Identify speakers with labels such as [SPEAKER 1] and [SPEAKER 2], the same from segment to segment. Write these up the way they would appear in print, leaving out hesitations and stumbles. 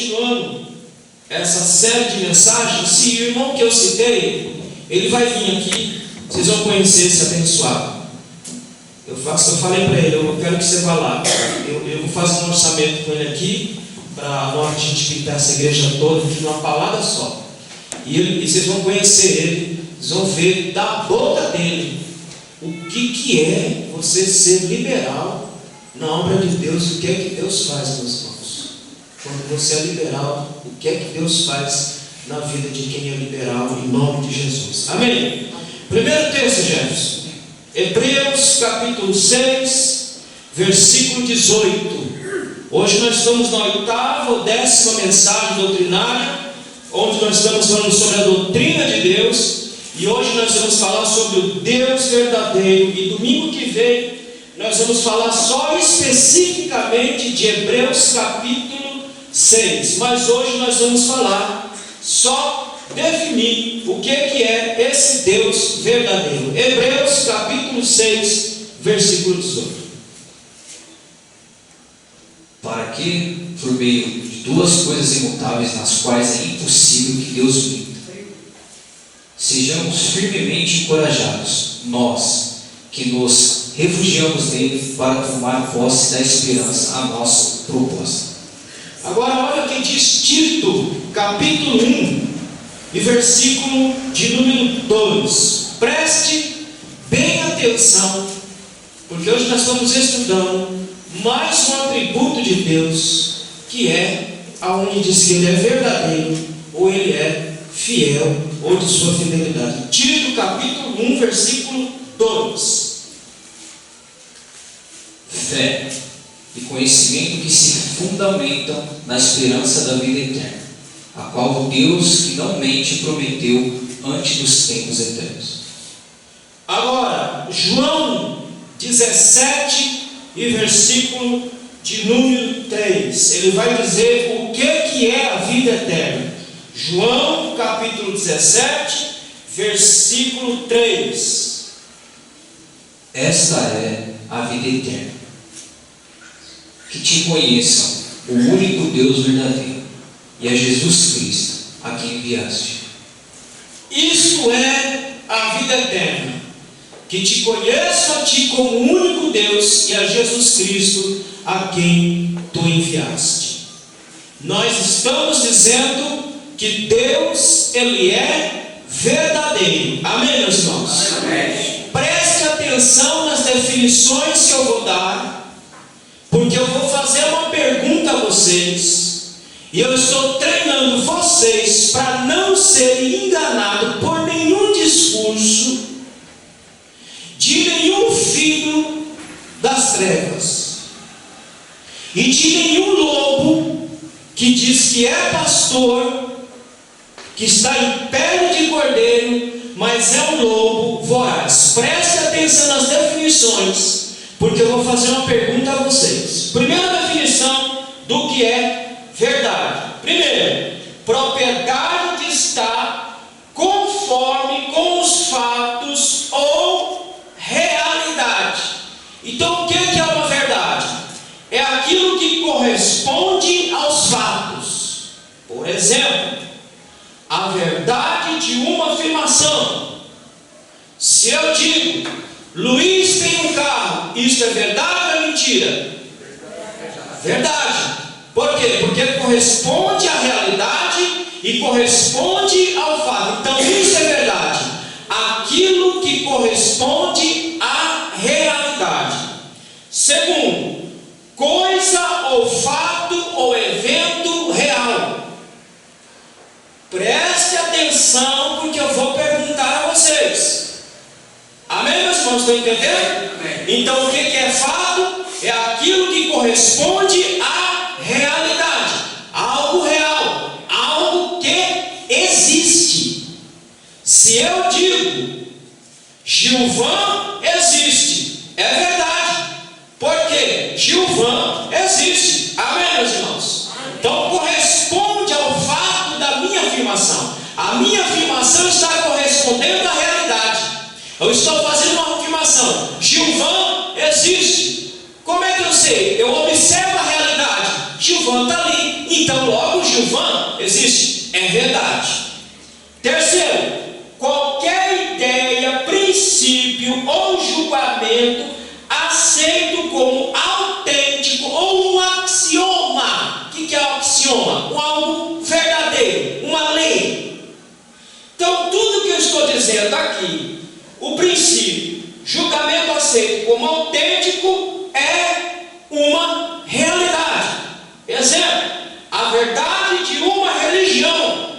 [SPEAKER 1] continuando essa série de mensagens. Se o irmão que eu citei, ele vai vir aqui, vocês vão conhecer esse abençoado. Eu falei para ele, eu quero que você vá lá. Eu vou fazer um orçamento com ele aqui, para a gente pintar essa igreja toda de uma palavra só. E vocês vão conhecer ele, vocês vão ver da boca dele o que é você ser liberal na obra de Deus. O que é que Deus faz, meus irmãos? Quando você é liberal, o que é que Deus faz na vida de quem é liberal, em nome de Jesus. Amém? Primeiro texto, Jefferson. Hebreus capítulo 6, versículo 18. Hoje nós estamos na 8ª ou 10ª mensagem doutrinária, onde nós estamos falando sobre a doutrina de Deus. E hoje nós vamos falar sobre o Deus verdadeiro. E domingo que vem nós vamos falar só especificamente de Hebreus capítulo 6. Mas hoje nós vamos falar, só definir o que é esse Deus verdadeiro. Hebreus capítulo 6, versículo 18.
[SPEAKER 2] Para que, por meio de duas coisas imutáveis, nas quais é impossível que Deus minta, sejamos firmemente encorajados, nós que nos refugiamos nele para tomar posse da esperança a nossa proposta.
[SPEAKER 1] Agora olha o que diz Tito, capítulo 1, e versículo de número 2. Preste bem atenção, porque hoje nós estamos estudando mais um atributo de Deus, que é aonde diz que ele é verdadeiro, ou ele é fiel, ou de sua fidelidade. Tito capítulo 1, versículo 2.
[SPEAKER 2] Fé e conhecimento que se fundamentam na esperança da vida eterna, a qual o Deus que não mente prometeu antes dos tempos eternos.
[SPEAKER 1] Agora, João 17 e versículo de número 3, ele vai dizer o que é a vida eterna. João capítulo 17, versículo 3.
[SPEAKER 2] Esta é a vida eterna, que te conheçam, o único Deus verdadeiro, e a Jesus Cristo, a quem enviaste.
[SPEAKER 1] Isto é a vida eterna, que te conheçam a ti como o único Deus, e a Jesus Cristo, a quem tu enviaste. Nós estamos dizendo que Deus, ele é verdadeiro. Amém, meus irmãos?
[SPEAKER 2] Amém.
[SPEAKER 1] Preste atenção nas definições que eu vou dar, porque eu vou fazer uma pergunta a vocês, e eu estou treinando vocês para não serem enganados por nenhum discurso de nenhum filho das trevas e de nenhum lobo que diz que é pastor, que está em pele de cordeiro, mas é um lobo voraz. Preste atenção nas definições, porque eu vou fazer uma pergunta a vocês. Primeira definição do que é verdade. Primeiro, propriedade de estar conforme com os fatos ou realidade. Então o que é uma verdade? É aquilo que corresponde aos fatos. Por exemplo, a verdade de uma afirmação. Se eu digo, Luiz tem um carro, isso é verdade ou é mentira? Verdade. Por quê? Porque corresponde à realidade e corresponde ao fato. Então isso é verdade. Aquilo que corresponde à realidade. Segundo, coisa ou fato ou evento real. Preste atenção, porque eu vou perguntar a vocês. Amém, meus irmãos? Estão entendendo? Amém. Então o que é fato? É aquilo que corresponde à realidade. Algo real. Algo que existe. Se eu digo Gilvan existe, é verdade. Por quê? Gilvan existe. Amém, meus irmãos? Então corresponde ao fato da minha afirmação. A minha afirmação está correspondendo à realidade. Eu estou fazendo uma afirmação: Gilvan existe. Como é que eu sei? Eu observo a realidade. Gilvan está ali. Então, logo, Gilvan, existe, é verdade. Terceiro, qualquer ideia, princípio ou julgamento aceito como autêntico ou um axioma. O que é um axioma? Um algo verdadeiro, uma lei. Então, tudo que eu estou dizendo aqui, o princípio, julgamento aceito como autêntico, é uma realidade. Exemplo, a verdade de uma religião.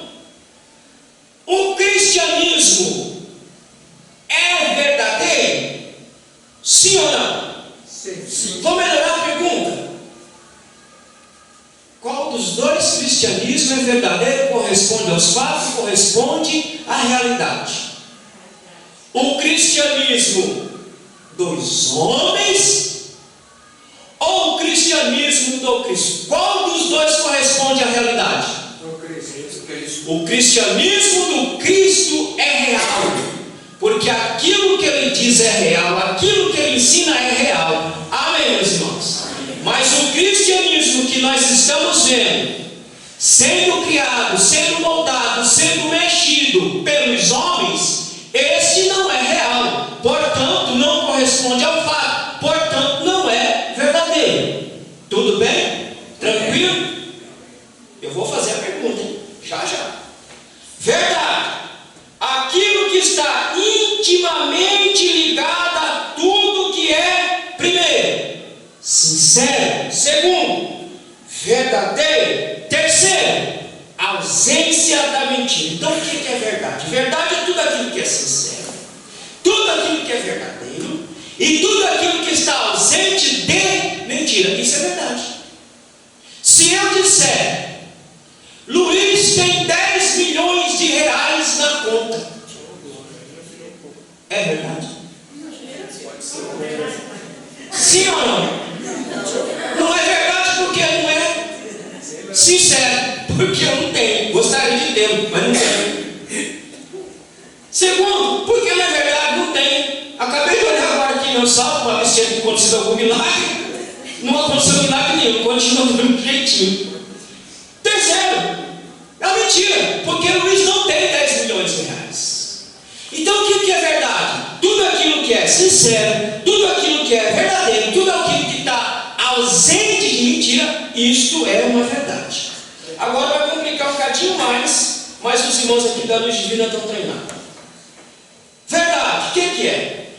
[SPEAKER 1] O cristianismo é verdadeiro? Sim ou não?
[SPEAKER 3] Sim.
[SPEAKER 1] Vou melhorar a pergunta. Qual dos dois cristianismos é verdadeiro, corresponde aos fatos, corresponde à realidade? O cristianismo dos homens ou o cristianismo do Cristo? Qual dos dois corresponde à realidade? O cristianismo do Cristo é real, porque aquilo que ele diz é real, aquilo que ele ensina é real. Amém, meus irmãos? Mas o cristianismo que nós estamos vendo, sendo criado, sendo moldado, sendo mexido pelos homens, esse não é real, portanto não corresponde ao fato, portanto não é verdadeiro. Tudo bem? Tranquilo? Eu vou fazer a pergunta, hein? Já. Verdade. Aquilo que está intimamente ligado a tudo que é, primeiro, sincero. Segundo, verdadeiro. Terceiro, ausência da mentira. Então o que é verdade? Verdade é tudo aquilo que é sincero, tudo aquilo que é verdadeiro e tudo aquilo que está ausente de mentira. Isso é verdade. Se eu disser, Luiz tem 10 milhões de reais na conta, é verdade? Sim ou não? Não é verdade porque não é sincero, porque eu não tenho. Gostaria de ter, mas não tenho. Segundo, porque não é verdade, não tenho. Acabei de olhar agora aqui meu saldo para ver se tinha acontecido algum milagre. Não aconteceu milagre nenhum, continua do mesmo jeitinho. Terceiro, é uma mentira, porque Luiz não tem 10 milhões de reais. Então o que é verdade? Tudo aquilo que é sincero, tudo aquilo que é verdadeiro, tudo aquilo que está ausente de mentira, isto é uma verdade. Agora vai complicar um bocadinho mais, mas os irmãos aqui da Luz Divina estão treinando. Verdade, o que é?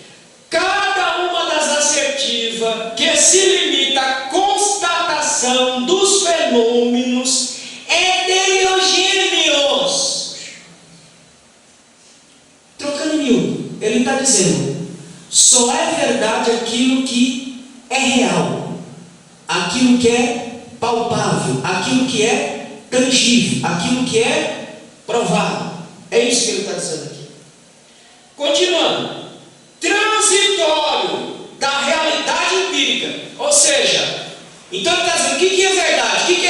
[SPEAKER 1] Cada uma das assertivas que se limita à constatação dos fenômenos heterogêneos. Trocando miúdo, ele está dizendo: só é verdade aquilo que é real, aquilo que é palpável, aquilo que é tangível, aquilo que é provável. É isso que ele está dizendo aqui. Continuando, transitório da realidade empírica, ou seja, então ele está dizendo: o que é verdade? O que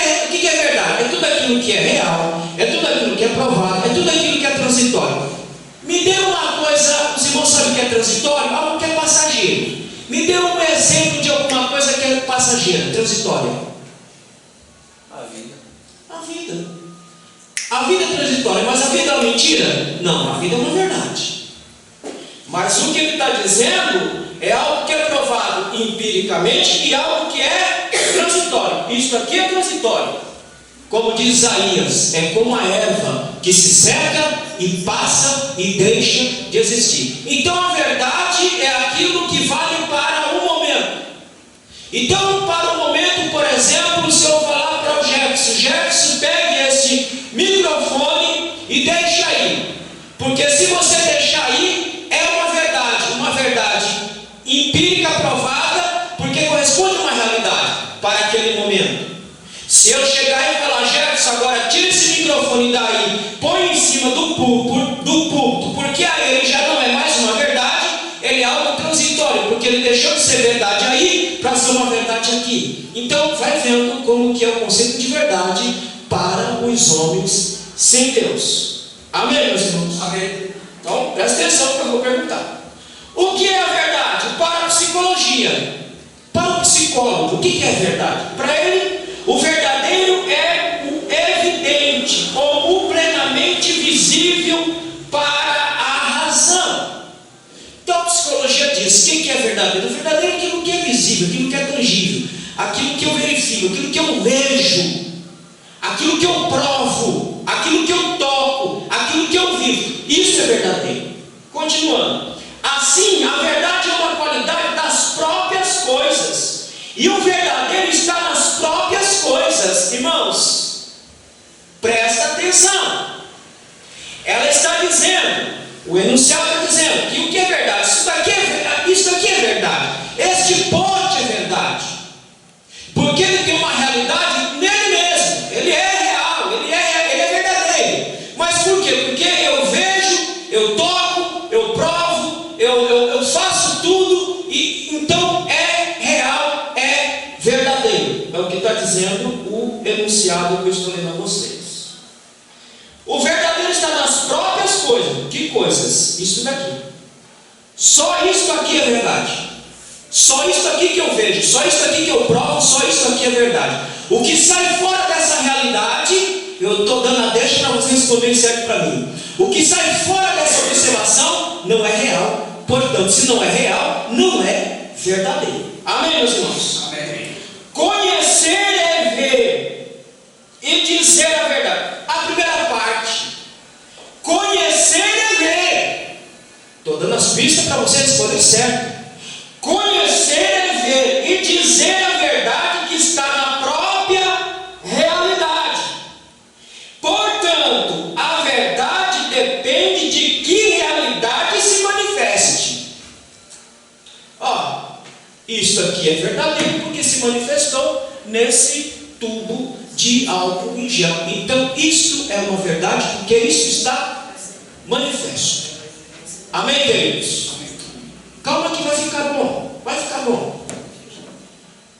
[SPEAKER 1] é verdade? É tudo aquilo que é real, é tudo aquilo que é provável, é tudo aquilo que é transitório. Me dê uma coisa, os irmãos sabem o que é transitório? Algo que é passageiro. Me dê um exemplo de alguma coisa que é passageira, transitória.
[SPEAKER 3] A vida.
[SPEAKER 1] A vida. A vida é transitória, mas a vida é uma mentira? Não, a vida é uma verdade. Mas o que ele está dizendo é algo que é provado empiricamente e algo que é transitório. Isto aqui é transitório. Como diz Isaías, é como a erva que se seca e passa e deixa de existir. Então a verdade é aquilo que vale para o momento. Então, para o momento, por exemplo, se eu falar para o Jefferson, pegue esse microfone e deixe aí. Porque se você deixar aí, é uma verdade empírica provada, porque corresponde a uma realidade para aquele momento. Se eu chegar e falar: Jefferson, agora tira esse microfone daí, põe em cima do púlpito, porque aí ele já não é mais uma verdade, ele é algo transitório, porque ele deixou de ser verdade aí para ser uma verdade aqui. Então vai vendo como que é o conceito de verdade para os homens sem Deus. Amém, meus irmãos?
[SPEAKER 3] Amém.
[SPEAKER 1] Então presta atenção que eu vou perguntar. O que é a verdade? Para a psicologia, para o psicólogo, o que é verdade? Para ele, o verdadeiro é o aquilo que eu provo, aquilo que eu toco, aquilo que eu vivo, isso é verdadeiro. Continuando. Assim, a verdade é uma qualidade das próprias coisas, e o verdadeiro está nas próprias coisas. Irmãos, presta atenção. Ela está dizendo, o enunciado está dizendo que o que é verdade, isso aqui é verdade, este pote é verdade, porque ele tem uma realidade nele mesmo, ele é real, ele é verdadeiro. Mas por quê? Porque eu vejo, eu toco, eu provo, eu faço tudo, e então é real, é verdadeiro. É o que está dizendo o enunciado que eu estou lendo a vocês. O verdadeiro está nas próprias coisas. Que coisas? Isso daqui. Só isso aqui é verdade. Só isso aqui que eu vejo, só isso aqui que eu provo, só isso aqui é verdade. O que sai fora dessa realidade, eu estou dando a deixa para vocês responderem certo para mim. O que sai fora dessa observação não é real. Portanto, se não é real, não é verdadeiro. Amém, meus irmãos?
[SPEAKER 3] Amém.
[SPEAKER 1] Conhecer é ver e dizer a verdade. A primeira parte, conhecer é ver. Estou dando as pistas para vocês responderem certo. Conhecer é ver e dizer a verdade que está na própria realidade. Portanto, a verdade depende de que realidade se manifeste. Isso aqui é verdadeiro porque se manifestou nesse tubo de álcool em gel. Então, isso é uma verdade porque isso está manifesto. Amém, queridos? Calma que vai ficar bom. Vai ficar bom.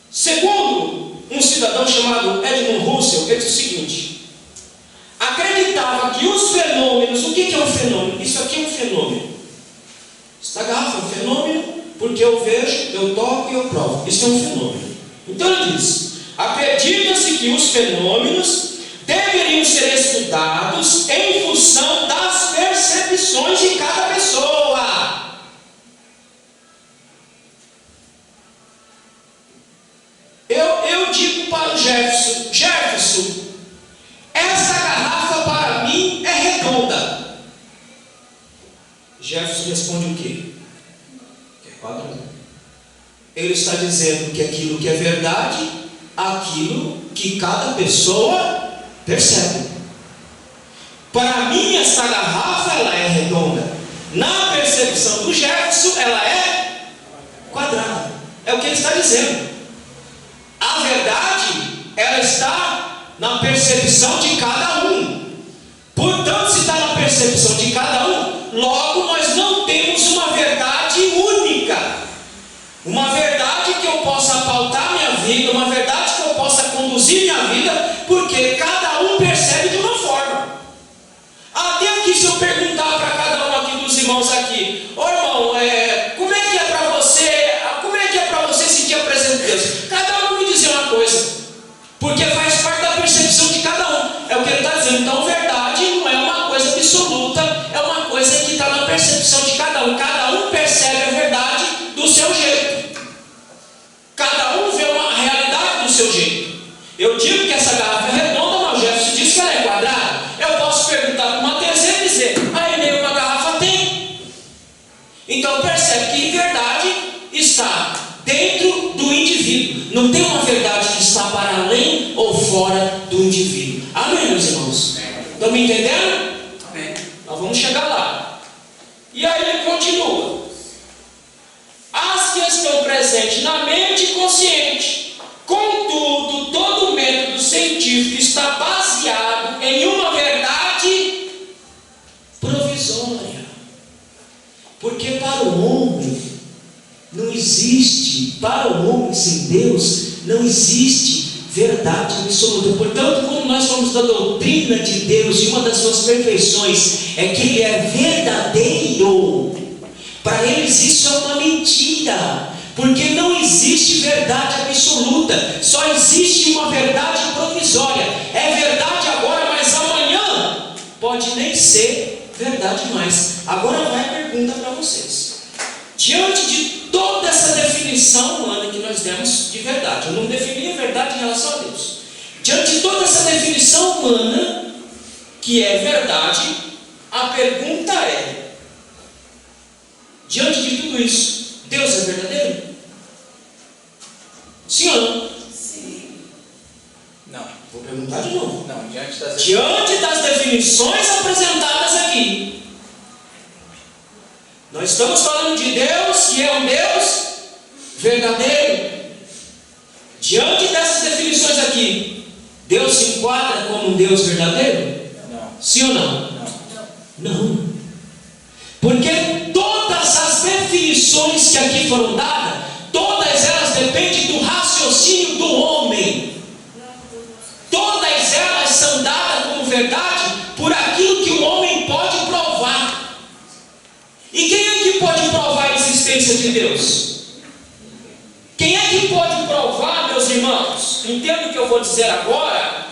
[SPEAKER 1] Segundo um cidadão chamado Edmund Russell, ele diz o seguinte: acreditava que os fenômenos, o que é um fenômeno? Isso aqui é um fenômeno. Esta garrafa é um fenômeno porque eu vejo, eu toco e eu provo. Isso é um fenômeno. Então ele diz: acredita-se que os fenômenos deveriam ser estudados em função das percepções de cada pessoa. Eu digo para o Jefferson, essa garrafa para mim é redonda. Jefferson responde o quê? É quadrado. Ele está dizendo que aquilo que é verdade, aquilo que cada pessoa percebe. Para mim essa garrafa ela é redonda. Na percepção do Jefferson ela é quadrada. É o que ele está dizendo. A verdade ela está na percepção de cada um. Portanto, se está na percepção de cada um, logo nós não temos uma verdade única. Uma verdade que eu possa pautar minha vida, uma verdade que eu possa conduzir minha vida, porque cada um percebe de uma forma. Até aqui, se eu perguntar para cada um aqui dos irmãos aqui: ô irmão, como é que é para você? Como é que é para você sentir a presença de Deus? Cada um me dizer uma coisa, porque faz parte da percepção de cada um. É o que ele está dizendo. Então, verdade não é uma coisa absoluta, é uma coisa que está na percepção de cada um. Cada um percebe a verdade do seu jeito. Cada um vê uma realidade do seu jeito. Eu digo que essa garrafa é redonda, mas o Jefferson disse que ela é quadrada. Eu posso perguntar para uma terceira e dizer: aí nenhuma garrafa tem. Então percebe que em verdade está dentro do indivíduo. Não tem uma verdade que está para além ou fora do indivíduo. Amém, meus irmãos? Estão me entendendo?
[SPEAKER 3] Amém.
[SPEAKER 1] Nós vamos chegar lá. E aí ele continua: as que estão presentes na mente consciente. Contudo, todo método científico está baseado em uma verdade provisória. Porque para o homem não existe, para o homem sem Deus, não existe verdade absoluta. Portanto, como nós somos da doutrina de Deus, e uma das suas perfeições é que Ele é verdadeiro, para eles isso é uma mentira. Porque não existe verdade absoluta, só existe uma verdade provisória. É verdade agora, mas amanhã pode nem ser verdade mais. Agora vai a pergunta para vocês. Diante de toda essa definição humana que nós demos de verdade, eu não defini a verdade em relação a Deus, Diante de toda essa definição humana, que é verdade, a pergunta é: diante de tudo isso, Deus é verdadeiro? Sim ou não?
[SPEAKER 3] Sim. Não.
[SPEAKER 1] Vou perguntar de novo.
[SPEAKER 3] Não, diante
[SPEAKER 1] das definições apresentadas aqui, nós estamos falando de Deus que é um Deus verdadeiro. Diante dessas definições aqui, Deus se enquadra como um Deus verdadeiro?
[SPEAKER 3] Não.
[SPEAKER 1] Sim ou não? Não. Porque todas as definições que aqui foram dadas, todas elas dependem do raciocínio do homem. Todas elas são dadas como verdade por aquilo que o homem pode provar. E quem é que pode provar a existência de Deus? Quem é que pode provar, meus irmãos? Entenda o que eu vou dizer agora.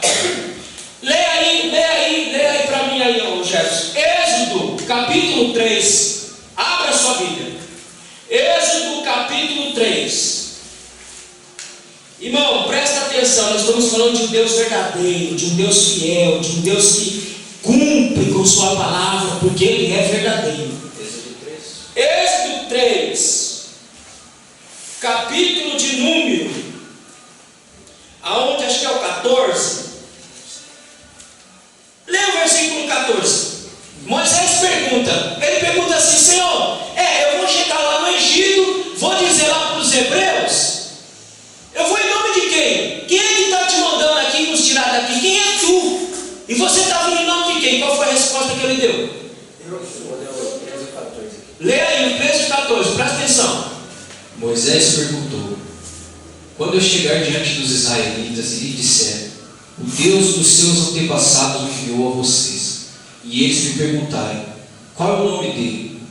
[SPEAKER 1] Leia aí para mim aí, Jefferson. Êxodo, capítulo 3. Abra sua Bíblia. Êxodo, capítulo 3. Irmão, presta atenção. Nós estamos falando de um Deus verdadeiro, de um Deus fiel, de um Deus que cumpre com sua palavra, porque Ele é verdadeiro. Êxodo 3. Capítulo de número, aonde acho que é o 14. Leia o versículo 14. Moisés ele pergunta assim: Senhor, eu vou chegar lá no Egito, vou dizer lá para os hebreus, eu vou em nome de quem? Quem é que está te mandando aqui nos tirar daqui? Quem é tu? E você está vindo em nome de quem? Qual foi a resposta que ele deu? Leia aí o 13 e 14, presta atenção.
[SPEAKER 2] Moisés perguntou: quando eu chegar diante dos israelitas e lhe disser, o Deus dos seus antepassados me enviou a vocês, e eles me perguntarem, qual é o nome dele?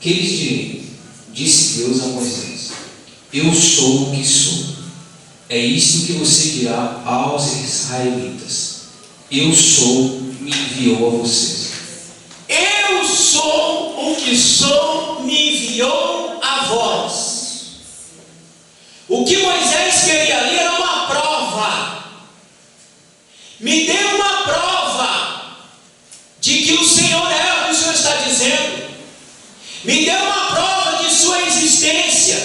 [SPEAKER 2] Que lhes direi? Disse Deus a Moisés: eu sou o que sou. É isto que você dirá aos israelitas: eu sou, me enviou a vocês.
[SPEAKER 1] Eu sou o que sou, me enviou a vós. O que Moisés queria ali era uma prova. Me dê uma prova de que o Senhor é o que o Senhor está dizendo. Me dê uma prova de sua existência.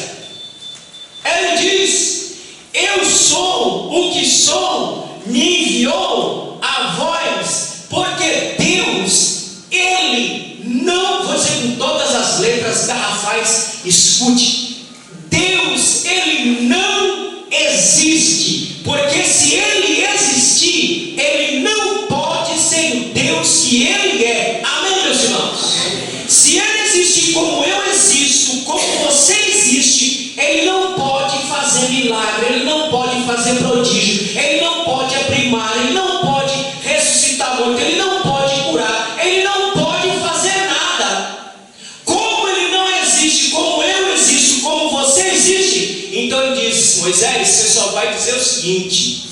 [SPEAKER 1] Ele diz: eu sou o que sou, me enviou a vós, porque Deus, Ele não, vou dizer com todas as letras garrafais, escute. Deus, Ele não existe, porque se Ele existir, Ele não pode ser o Deus que Ele é. Amém, meus irmãos? Se Ele existir como eu existo, como você existe, Ele não pode fazer milagre, Ele não pode fazer prodígio, Ele não pode abrir mar, Ele não pode ressuscitar morto, Ele não pode curar, Ele não pode fazer nada. Como Ele não existe, como eu existo, como você existe, então Ele diz: Moisés, você só vai dizer o seguinte: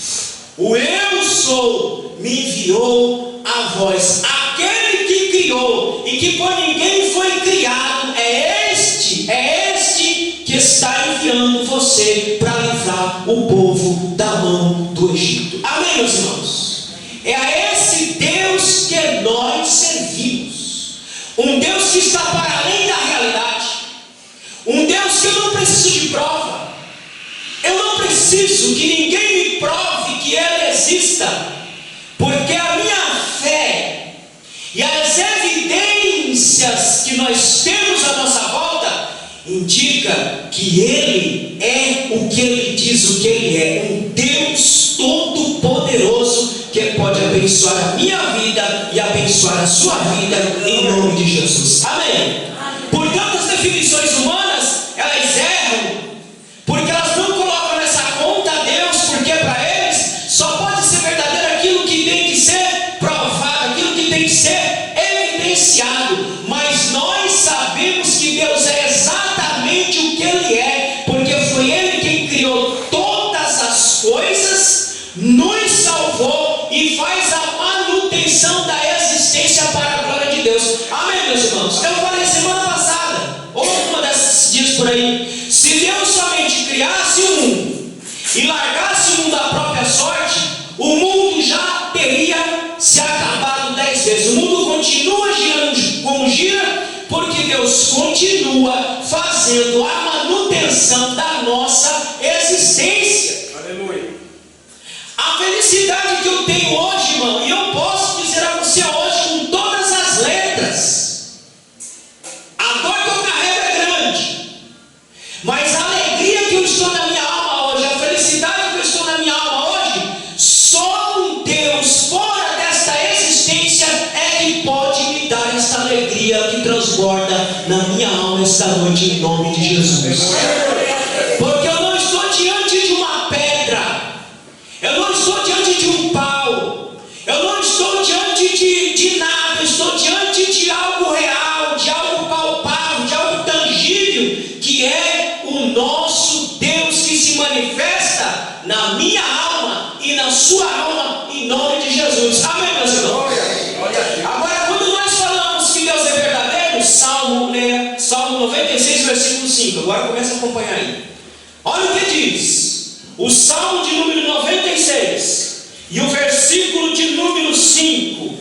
[SPEAKER 1] o eu sou me enviou a vós. Aquele que criou e que por ninguém foi criado é este que está enviando você para livrar o povo da mão do Egito. Amém, meus irmãos? É a esse Deus que nós servimos, um Deus que está para além da realidade, um Deus que eu não preciso de prova. Eu não preciso que ninguém me prove que Ele exista, porque a minha fé e as evidências que nós temos à nossa volta indica que Ele é o que Ele diz o que Ele é, um Deus todo-poderoso que pode abençoar a minha vida e abençoar a sua vida em nome de Jesus. Amém? Portanto, as definições humanas, elas erram, porque elas não colocam nessa conta a Deus, porque para eles só pode ser verdadeiro aquilo que tem que ser provado, aquilo que tem que ser evidenciado. Mas nós sabemos que Deus é exatamente o que Ele é, porque foi Ele quem criou todas as coisas, nos salvou e faz a manutenção da existência para a glória de Deus. Amém, meus irmãos? Eu falei semana passada, ou uma desses dias por aí, se Deus somente criasse o mundo e largasse o mundo à própria sorte, o mundo se acabado 10 vezes. O mundo continua girando como gira, porque Deus continua fazendo a manutenção da nossa existência.
[SPEAKER 3] Aleluia.
[SPEAKER 1] A felicidade que eu tenho hoje, irmão, e eu posso dizer a você hoje com todas as letras, a dor que eu carrego é grande, mas a alegria que eu estou na minha alma hoje, a felicidade que eu estou na minha alma hoje, só um Deus fora desta existência é que pode me dar esta alegria que transborda na minha alma esta noite, em nome de Jesus. Porque eu não estou diante de uma pedra, eu não estou diante de um pau, eu não estou diante de nada, eu estou diante de algo real, de algo palpável, de algo tangível, que é o nosso Deus que se manifesta na minha alma e na sua alma, em nome de Jesus. Amém, meus irmãos? Agora, quando nós falamos que Deus é verdadeiro, Salmo 96, versículo 5, agora começa a acompanhar aí. Olha o que diz. O Salmo de número 96 e o versículo de número 5.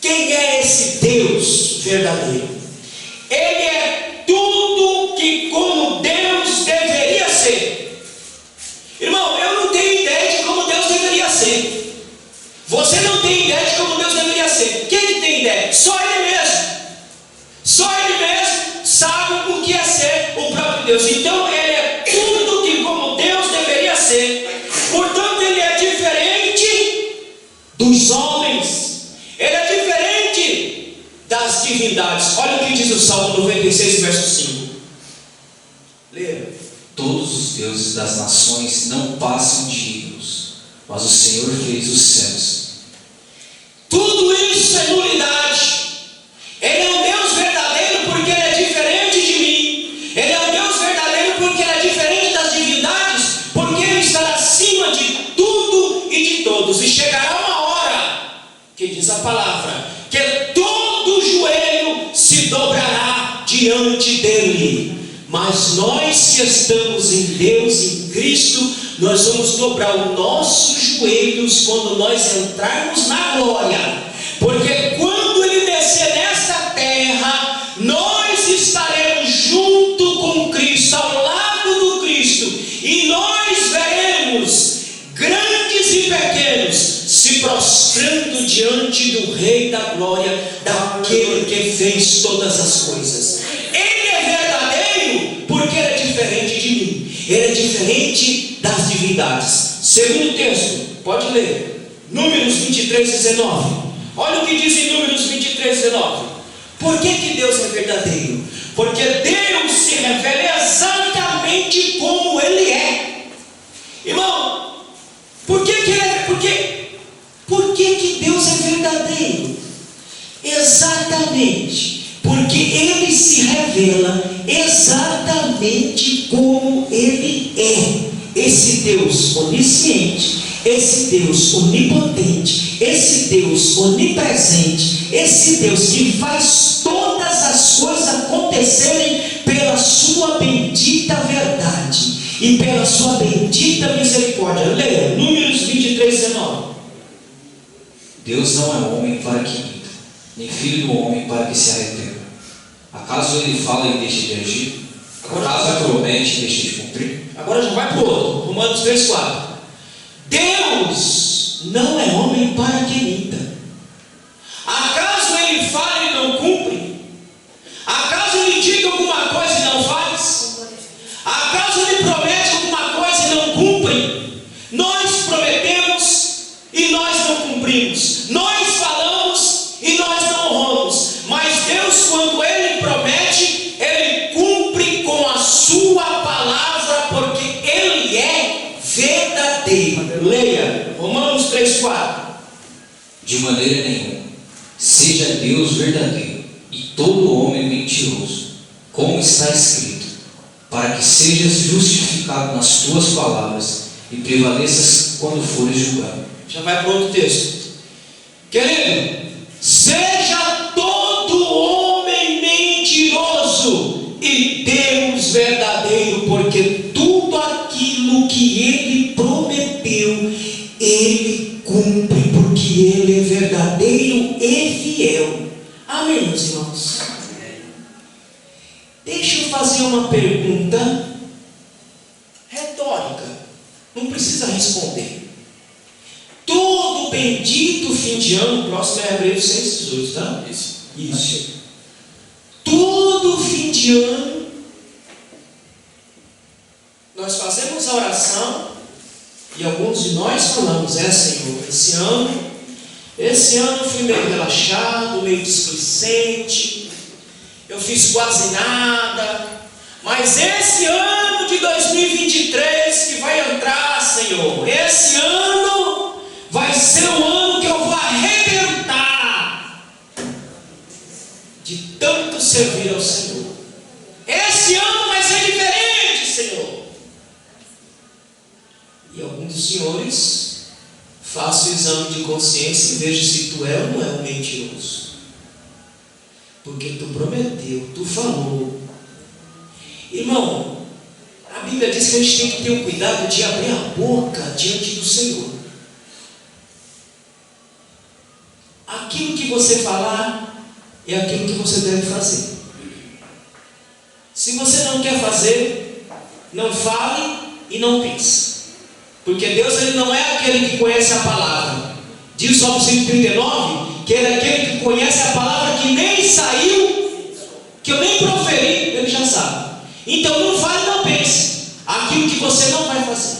[SPEAKER 1] Quem é esse Deus verdadeiro? Ele é tudo que como Deus deveria ser. Irmão, eu não tenho ideia de como Deus deveria ser. Você não tem ideia de como Deus deveria ser. Quem que tem ideia? Só Ele mesmo. Só Ele mesmo sabe o que é ser o próprio Deus. Então Ele é tudo que como Deus deveria ser. Portanto, Ele é diferente dos homens. Ele é diferente das divindades. Olha o que diz o Salmo 96, verso 5. Leia.
[SPEAKER 2] Todos os deuses das nações não passam dignos, mas o Senhor fez os céus.
[SPEAKER 1] Tudo isso é nulidade. Ele é um Deus verdadeiro porque Ele é diferente de mim. Ele é um Deus verdadeiro porque Ele é diferente das divindades, porque Ele está acima de tudo e de todos. E chegará uma hora, que diz a palavra, que todo joelho se dobrará diante dEle. Mas nós que estamos em Deus, em Cristo, nós vamos dobrar os nossos joelhos quando nós entrarmos na glória. Porque quando Ele descer nesta terra, nós estaremos junto com Cristo, ao lado do Cristo, e nós veremos grandes e pequenos se prostrando diante do Rei da glória, daquele que fez todas as coisas. Ele é verdadeiro porque Ele é diferente de mim. Ele é diferente das divindades. Segundo texto, pode ler, Números 23, 19. Olha o que diz em Números 23, 19. Por que Deus é verdadeiro? Porque Deus se revela exatamente como Ele é. Irmão, por que Deus é verdadeiro? Exatamente porque Ele se revela exatamente como Ele é. Esse Deus onisciente, esse Deus onipotente, esse Deus onipresente, esse Deus que faz todas as coisas acontecerem pela sua bendita verdade e pela sua bendita misericórdia. Leia, Números 23, 19.
[SPEAKER 2] Deus não é homem para que minta, nem filho do homem para que se arrependa. Acaso Ele fala e deixa de agir? Acaso promete e deixa de cumprir?
[SPEAKER 1] Agora já vai para o outro, Romanos 3, 4. Deus não é homem para que minta. Acaso Ele fala e não cumpre? Acaso Ele diga alguma coisa e não faz? Acaso Ele promete alguma coisa e não cumpre? Nós prometemos e nós não cumprimos. Nós falamos e nós não honramos. Mas Deus, quando Ele promete, Ele cumpre com a sua palavra, porque Ele é verdadeiro. Leia, Romanos 3, 4.
[SPEAKER 2] De maneira nenhuma, seja Deus verdadeiro e todo homem mentiroso, como está escrito, para que sejas justificado nas tuas palavras e prevaleças quando fores julgado.
[SPEAKER 1] Já vai para outro texto. Querido, seja todo homem mentiroso e Deus verdadeiro, porque tudo aquilo que Ele prometeu, Ele cumpre, porque Ele é verdadeiro e fiel. Amém, meus irmãos? Deixa eu fazer uma pergunta retórica. Não precisa responder. Todo bendito fim de ano, próximo é Hebreus 6:18, tá? Isso. Todo fim de ano, nós fazemos a oração e alguns de nós falamos: Senhor, esse ano eu fui meio relaxado, meio displicente, eu fiz quase nada, mas esse ano de 2023 que vai entrar, Senhor, esse ano vai ser o ano que eu vou arrebentar de tanto servir ao Senhor. Esse ano vai ser diferente, Senhor. E alguns dos senhores, faça o exame de consciência e veja se tu é ou não é um mentiroso. Porque tu prometeu, tu falou. Irmão, a Bíblia diz que a gente tem que ter o cuidado de abrir a boca diante do Senhor. Aquilo que você falar é aquilo que você deve fazer. Se você não quer fazer, não fale e não pense. Porque Deus, ele não é aquele que conhece a palavra. Diz o Salmo 139 que ele é aquele que conhece a palavra que nem saiu, que eu nem proferi, ele já sabe. Então não fale e não pense aquilo que você não vai fazer.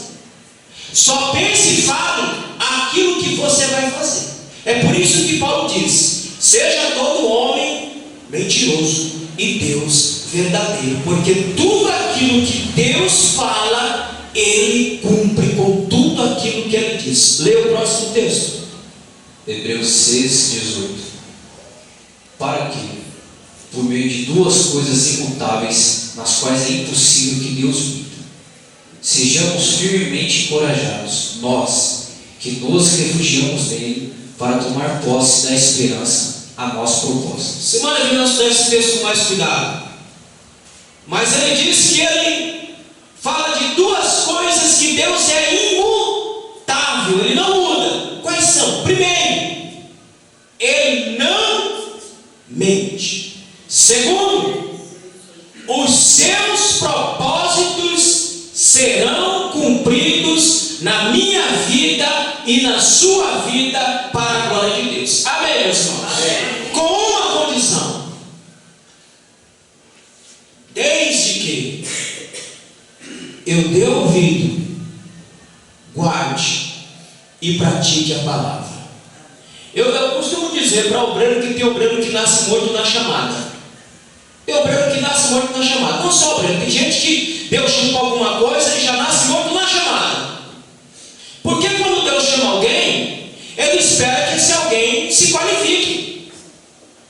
[SPEAKER 1] Só pense e fale aquilo que você vai fazer. É por isso que Paulo diz: seja todo homem mentiroso e Deus verdadeiro, porque tudo aquilo que Deus fala, Ele cumpre com tudo aquilo que Ele diz. Leia o próximo texto.
[SPEAKER 2] Hebreus 6:18. Para que, por meio de duas coisas imutáveis, nas quais é impossível que Deus minta, sejamos firmemente encorajados, nós que nos refugiamos nele, para tomar posse da esperança a nós proposta.
[SPEAKER 1] Semana que nós estudamos esse texto com mais cuidado. Mas ele diz que ele fala de duas coisas que Deus é imutável, ele não muda. Quais são? Primeiro, ele não mente. Segundo, os seus propósitos serão cumpridos na minha vida e na sua vida para a glória de Deus. Amém, meus irmãos? Amém. Com uma condição: desde que eu dê ouvido, guarde e pratique a palavra. Eu costumo dizer para o obreiro que tem obreiro que nasce morto na chamada. Tem obreiro que nasce morto na chamada. Não só obreiro, tem gente que Deus chama alguma coisa e já nasce morto na chamada. Porque quando Deus chama alguém, Ele espera que esse alguém se qualifique.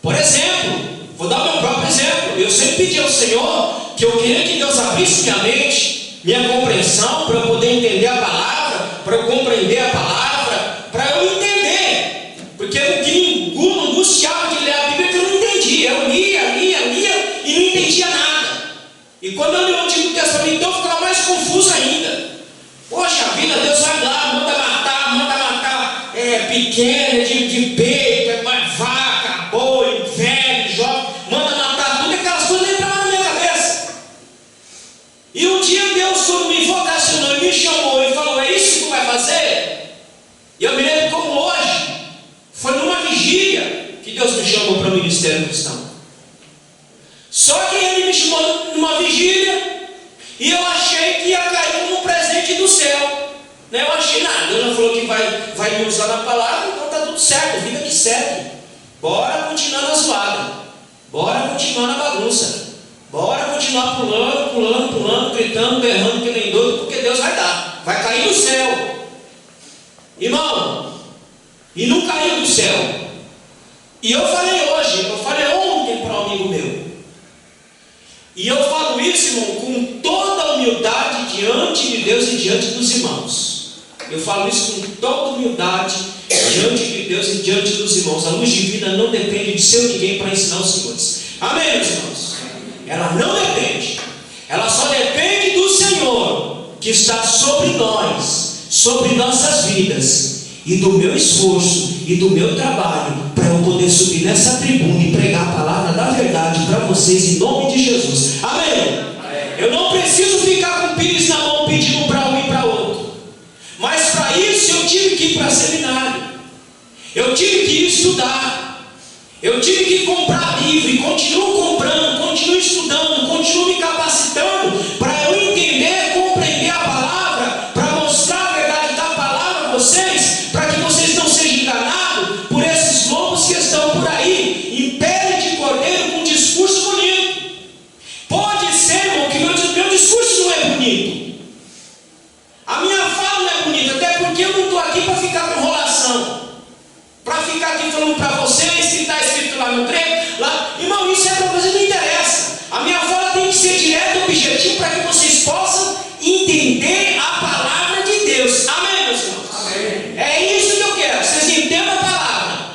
[SPEAKER 1] Por exemplo, vou dar o meu próprio exemplo. Eu sempre pedi ao Senhor que eu queria que Deus abrisse minha mente, minha compreensão, para eu poder entender a palavra, para eu compreender a palavra, para eu entender. Porque o que me angustiava de ler a Bíblia é que eu não entendia. Eu lia e não entendia nada. E quando eu li o Antigo Testamento, então eu ficava mais confuso ainda. Poxa vida, Deus vai lá, manda matar pequeno, de peito, vaca, boi, velho, jovem, manda matar tudo, aquelas coisas nem entravam na minha cabeça. E um dia Deus, quando me vocacionou e me chamou e falou: é isso que tu vai fazer? E eu me lembro como hoje, foi numa vigília que Deus me chamou para o ministério cristão. Só que Ele me chamou numa vigília e eu achei que ia cair como um presente do céu. Eu achei nada. Deus já falou que vai me usar na palavra, então está tudo certo, vida que segue. Bora continuar na zoada, bora continuar na bagunça, bora continuar pulando, gritando, berrando que nem doido, porque Deus vai dar, vai cair do céu. Irmão, e não caiu do céu. E eu falei ontem para um amigo meu. E eu falo isso, irmão, com toda a humildade diante de Deus e diante dos irmãos. Eu falo isso com toda humildade diante de Deus e diante dos irmãos. A luz divina não depende de seu ninguém para ensinar os senhores. Amém, meus irmãos? Ela não depende. Ela só depende do Senhor, que está sobre nós, sobre nossas vidas. e do meu esforço e do meu trabalho para eu poder subir nessa tribuna e pregar a palavra da verdade para vocês em nome de Jesus. Amém? Eu não preciso ficar com o pires na mão pedindo para um e para outro. Mas para isso eu tive que ir para seminário. Eu tive que ir estudar. Eu tive que comprar livro e continuo comprando, continuo estudando, continuo me capacitando para eu entender, compreender a palavra, para mostrar a verdade da palavra a vocês, para que vocês não sejam enganados por esses lobos que estão por aí, em pele de cordeiro, com discurso bonito. Pode ser, irmão, que meu discurso não é bonito. A minha fala não é bonita, até porque eu não estou aqui para ficar com enrolação. Para ficar aqui falando para vocês que está escrito lá no trecho, lá, irmão, isso é para vocês, não interessa. A minha fala tem que ser direta e objetiva para que vocês possam entender a palavra de Deus. Amém, meus irmãos? Amém. É isso que eu quero, vocês entendam a palavra.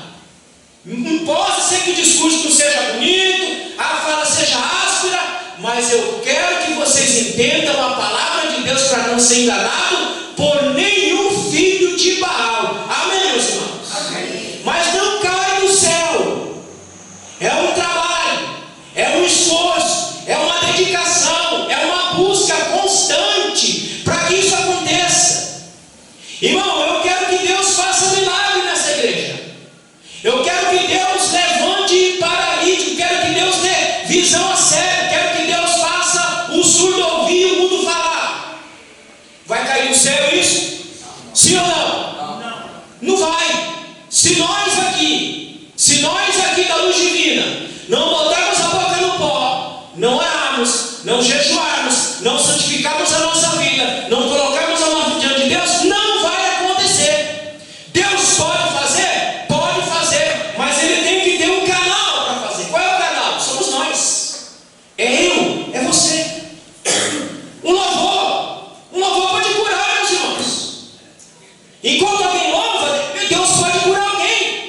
[SPEAKER 1] Não pode ser que o discurso não seja bonito, a fala seja áspera, mas eu quero que vocês entendam a palavra de Deus para não ser enganado por nenhum filho de Baal. Amém, meus irmãos? Mas não cai do céu. É um trabalho, é um esforço, é uma dedicação, é uma busca constante para que isso aconteça. Irmão, eu quero que Deus faça milagre nessa igreja. Eu quero que Deus levante paralítico, quero que Deus dê visão a cego, quero que Deus faça o surdo ouvir e o mudo falar. Vai cair do céu isso? Sim ou não? Não vai. Se nós aqui da Luz Divina, não botarmos a boca no pó, não orarmos, não jejuarmos, não santificarmos a nossa vida, não colocarmos a nossa vida diante de Deus, não vai acontecer. Deus pode fazer? Pode fazer, mas Ele tem que ter um canal para fazer. Qual é o canal? Somos nós. É eu, é você. Um louvor pode curar, meus irmãos. Enquanto alguém louva, Deus pode curar alguém.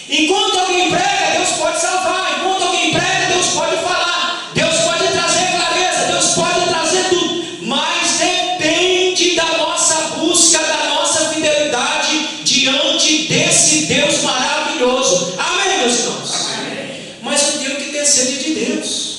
[SPEAKER 1] Enquanto alguém prega, Deus pode salvar. Enquanto alguém prega, Deus pode falar. Deus pode trazer clareza. Deus pode trazer tudo. Mas depende da nossa busca, da nossa fidelidade diante desse Deus maravilhoso. Amém, meus irmãos? Amém. Mas eu tenho que ter sede de Deus.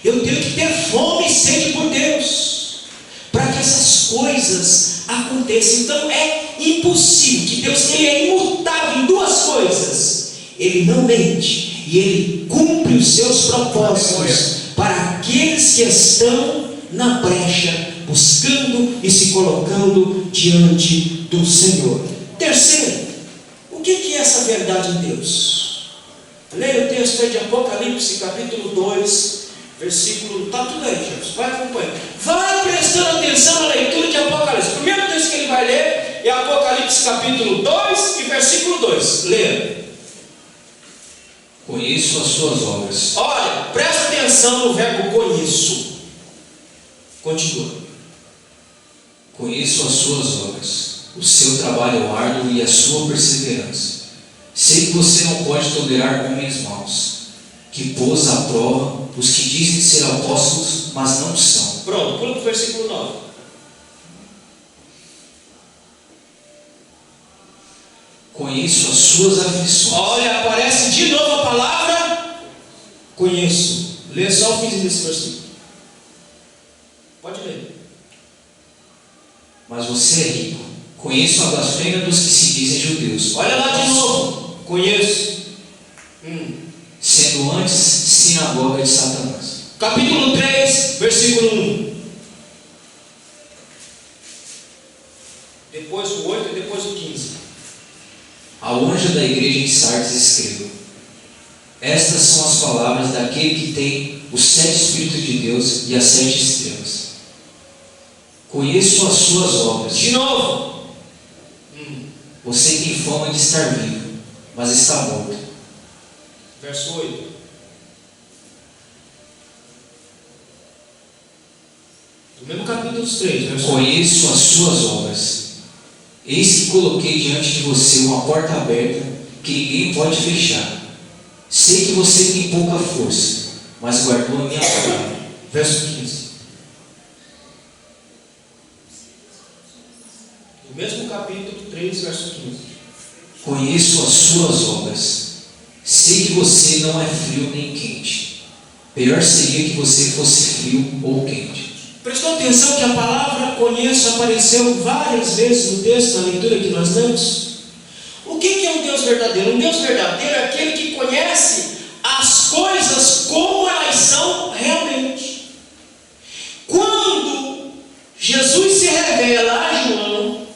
[SPEAKER 1] Eu tenho que ter fome e sede por Deus, para que essas coisas aconteçam. Então é impossível que Deus, Ele é imutável em duas coisas: Ele não mente e Ele cumpre os seus propósitos para aqueles que estão na brecha, buscando e se colocando diante do Senhor. Terceiro, o que é essa verdade em Deus? Leia o texto aí de Apocalipse capítulo 2, versículo, está tudo aí, Jesus, vai acompanhando. Vai prestando atenção na leitura de Apocalipse. O primeiro texto que ele vai ler é Apocalipse capítulo 2 e versículo 2. Leia.
[SPEAKER 2] Conheço as suas obras.
[SPEAKER 1] Olha, presta atenção no verbo conheço. Continua.
[SPEAKER 2] Conheço as suas obras, o seu trabalho árduo e a sua perseverança. Sei que você não pode tolerar homens maus, que pôs à prova os que dizem ser apóstolos, mas não são.
[SPEAKER 1] Pronto, pula para o versículo 9.
[SPEAKER 2] Conheço as suas aflições.
[SPEAKER 1] Olha, aparece de novo a palavra conheço. Lê só o fim desse versículo. Pode ler.
[SPEAKER 2] Mas você é rico. Conheço a blasfêmia dos que se dizem judeus.
[SPEAKER 1] Olha lá de novo. Conheço.
[SPEAKER 2] Sendo antes sinagoga de Satanás.
[SPEAKER 1] Capítulo 3, versículo 1. Depois o 8 e depois o 15.
[SPEAKER 2] Ao anjo da igreja em Sardes escreva: estas são as palavras daquele que tem os 7 Espíritos de Deus e as 7 estrelas. Conheço as suas obras.
[SPEAKER 1] De novo.
[SPEAKER 2] Você tem fama de estar vivo, mas está morto.
[SPEAKER 1] Verso 8. Do mesmo capítulo 3, verso 8.
[SPEAKER 2] Conheço as suas obras. Eis que coloquei diante de você uma porta aberta que ninguém pode fechar. Sei que você tem pouca força, mas guardou a minha palavra.
[SPEAKER 1] Verso 15. Do mesmo capítulo 3, 3, verso 15.
[SPEAKER 2] Conheço as suas obras. Sei que você não é frio nem quente. Melhor seria que você fosse frio ou quente.
[SPEAKER 1] Prestou atenção que a palavra conheço apareceu várias vezes no texto, na leitura que nós lemos? O que é um Deus verdadeiro? Um Deus verdadeiro é aquele que conhece as coisas como elas são realmente. Quando Jesus se revela a João,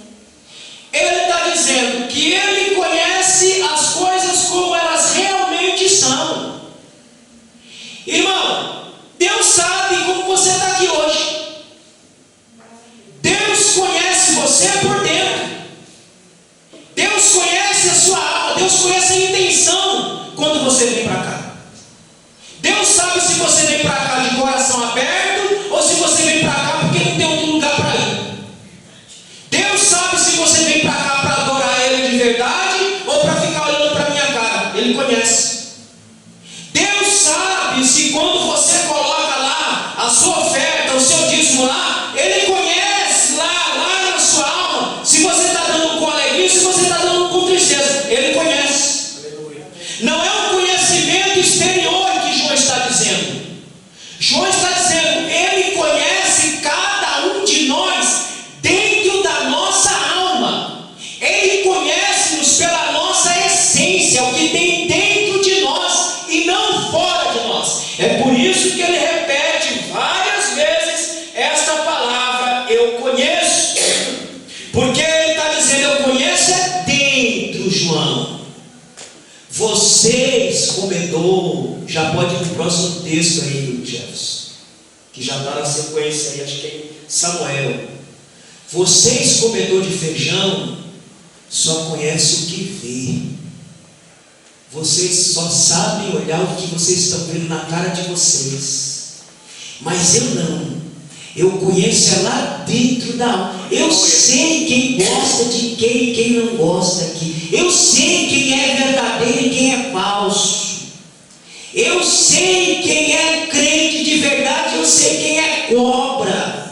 [SPEAKER 1] ele está dizendo que ele conhece as coisas como elas realmente são. Irmão, Deus sabe como você está aqui hoje. Deus conhece você por dentro. Deus conhece a sua alma. Deus conhece a intenção quando você vem para cá. Deus sabe se você vem para cá de coração aberto ou se você vem para cá porque não tem outro lugar para ir. Deus sabe se você vem para cá para adorar Ele de verdade ou para ficar olhando para a minha cara. Ele conhece. Deus sabe se quando você coloca lá a sua oferta, o seu dízimo lá, Ele conhece lá na sua alma, se você está dando com alegria ou se você está dando com tristeza. Ele conhece. Não é um conhecimento exterior que João está dizendo. João está dizendo, Ele conhece cada um de nós dentro da nossa alma. Ele conhece-nos pela nossa essência, o que tem dentro de nós e não fora de nós. É por isso que ele repete várias vezes esta palavra, eu conheço. Porque ele está dizendo, eu conheço é dentro, João. Vocês, comedor, já pode ir para o próximo texto aí, Jefferson, que já está na sequência aí, acho que é em Samuel. Vocês, comedor de feijão, só conhecem o que vê. Vocês só sabem olhar o que vocês estão vendo na cara de vocês. Mas eu não. Eu conheço é lá dentro da alma. Eu sei quem gosta de quem e quem não gosta aqui. Eu sei quem é verdadeiro e quem é falso. Eu sei quem é crente de verdade. Eu sei quem é cobra.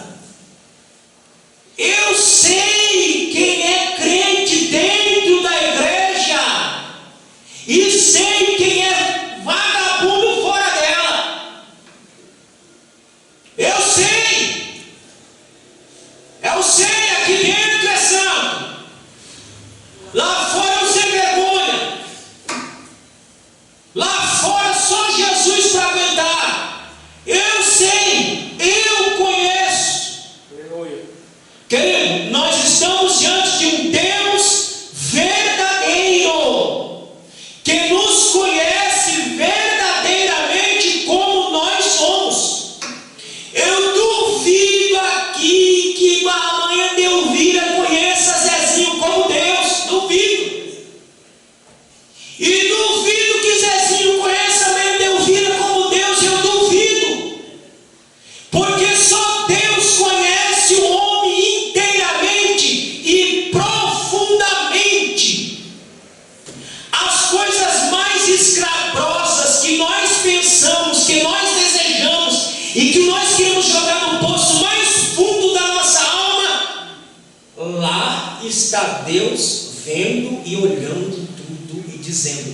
[SPEAKER 1] Eu sei quem é crente dentro da igreja. E sei quem é vagabundo fora dela. Eu sei. Eu sei, aqui dentro é santo. Lá fora eu sem vergonha. Lá fora só Jesus para aguentar. Eu sei, eu conheço. Querido, nós estamos diante de um Deus verdadeiro, que nos conhece verdadeiramente como nós somos. Eu duvido aqui que amanhã Delvira conheça Zezinho como Deus. Duvido. E duvido que Zezinho conheça amanhã Delvira como Deus. Eu duvido. Porque só Deus conhece o homem inteiramente e profundamente. As coisas mais escabrosas que nós pensamos, que nós desejamos e que nós queremos jogar no poço mais fundo da nossa alma, lá está Deus vendo e olhando tudo e dizendo,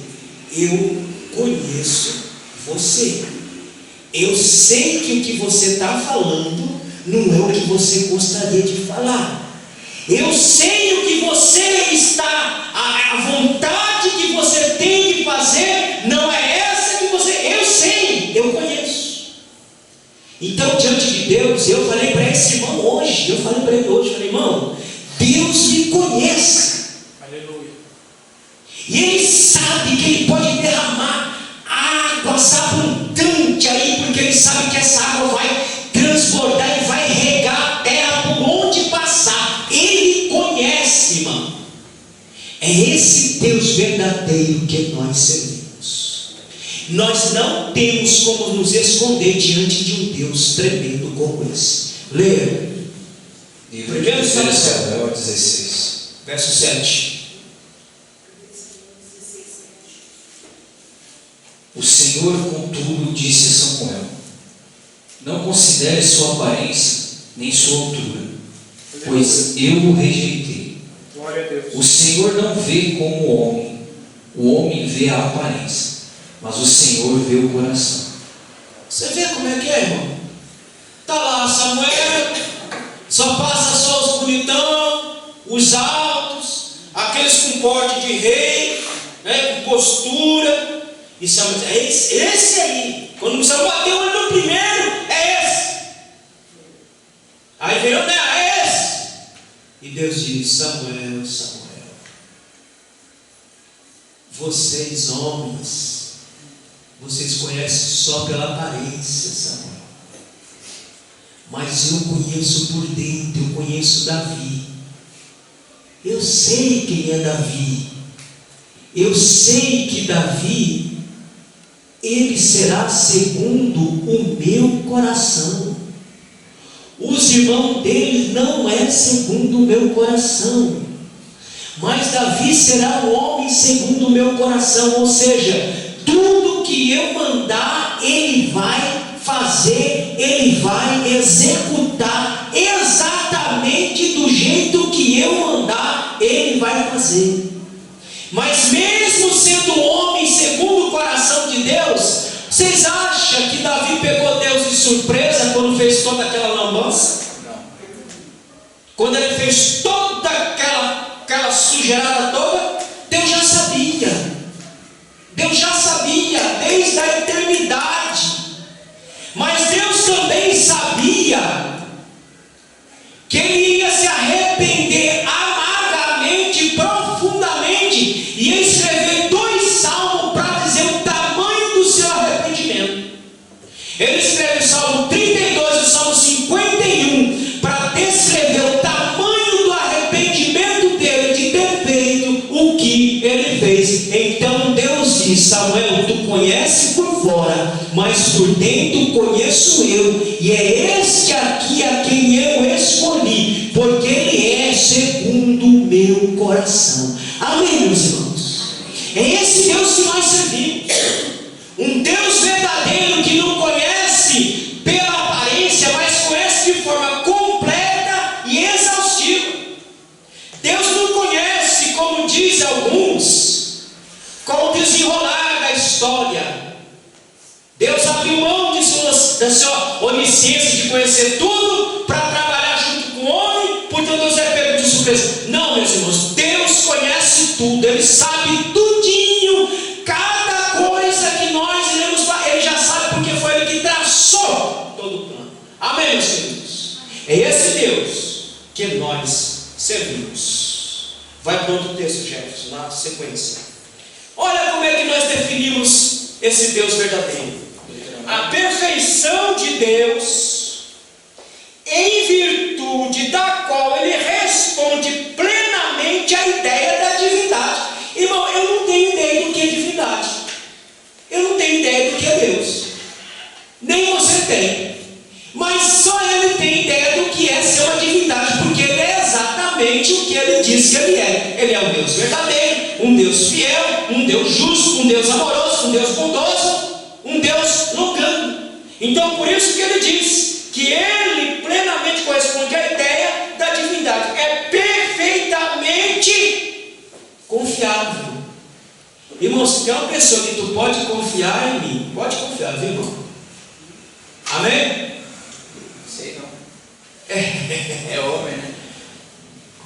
[SPEAKER 1] eu conheço você. Eu sei que o que você está falando não é o que você gostaria de falar. Eu sei o que você está, a vontade que você tem de fazer não é essa que você, eu sei, eu conheço. Então, diante de Deus, eu falei para esse irmão hoje, falei, irmão, Deus me conhece.
[SPEAKER 3] Aleluia.
[SPEAKER 1] E Ele sabe que Ele pode derramar águas abundantes aí, porque Ele sabe que essa água vai transbordar e vai regar a terra por onde passar. Ele conhece, irmão. É esse Deus verdadeiro que nós servimos. Nós não temos como nos esconder diante de um Deus tremendo como esse. Leia.
[SPEAKER 2] Livro de 1 Samuel 16.
[SPEAKER 1] Verso 7.
[SPEAKER 2] O Senhor, contudo, disse a Samuel: não considere sua aparência nem sua altura, pois eu o rejeitei.
[SPEAKER 3] Glória a Deus.
[SPEAKER 2] O Senhor não vê como o homem vê a aparência, mas o Senhor vê o coração.
[SPEAKER 1] Você vê como é que é, irmão? Tá lá Samuel, só passa só os bonitão, os altos, aqueles com porte de rei, né, com postura. E Samuel diz, é esse aí. Quando Samuel bateu o olho no primeiro, é esse. Aí veio, né, é esse. E Deus diz, Samuel, Samuel, vocês homens, vocês conhecem só pela aparência, Samuel. Mas eu conheço por dentro, eu conheço Davi. Eu sei quem é Davi. Eu sei que Davi, ele será segundo o meu coração. Os irmãos dele não é segundo o meu coração. Mas Davi será um homem segundo o meu coração. Ou seja, tudo que eu mandar, ele vai fazer, ele vai executar exatamente do jeito que eu mandar, ele vai fazer. Mas mesmo sendo homem segundo o coração de Deus, vocês acham que Davi pegou Deus de surpresa quando fez toda aquela lambança?
[SPEAKER 3] Não.
[SPEAKER 1] Quando ele fez toda aquela sujeirada toda, Deus já sabia. Deus já sabia desde a eternidade. Mas Deus também sabia que ele ia se arrepender amargamente, profundamente, e ia escrever 2 salmos para dizer o tamanho do seu arrependimento. Ele escreve o Salmo 32 e o Salmo 51 para descrever o tamanho do arrependimento dele de ter feito o que ele fez. Então Deus diz, Samuel, tu conhece por fora, mas por dentro conheço eu, e é este aqui a quem eu escolhi, porque ele é segundo o meu coração. Amém, meus irmãos? É esse Deus que nós servimos, um Deus verdadeiro que não conhece pela aparência, mas conhece de forma completa e exaustiva. Deus não conhece, como dizem alguns, com o desenrolar da história. Deus abriu mão da sua onisciência de conhecer tudo para trabalhar junto com o homem, porque Deus é pego de surpresa. Não, meus irmãos, Deus conhece tudo, Ele sabe tudinho, cada coisa que nós iremos fazer, Ele já sabe porque foi Ele que traçou todo o plano. Amém, meus queridos? É esse Deus que nós servimos. Vai para outro texto, Jefferson, na sequência. Olha como é que nós definimos esse Deus verdadeiro. A perfeição de Deus, em virtude da qual Ele responde plenamente à ideia da divindade. Irmão, eu não tenho ideia do que é divindade. Eu não tenho ideia do que é Deus. Nem você tem. Mas só Ele tem ideia do que é ser uma divindade, porque Ele é exatamente o que Ele diz que Ele é. Ele é um Deus verdadeiro, um Deus fiel, um Deus justo, um Deus amoroso, um Deus bondoso, um Deus longânimo. Então por isso que Ele diz que Ele plenamente corresponde à ideia da divindade. É perfeitamente confiável. Irmão, se tem uma pessoa que tu pode confiar em mim, pode confiar, viu, irmão? Amém?
[SPEAKER 3] Sei não. É homem, né?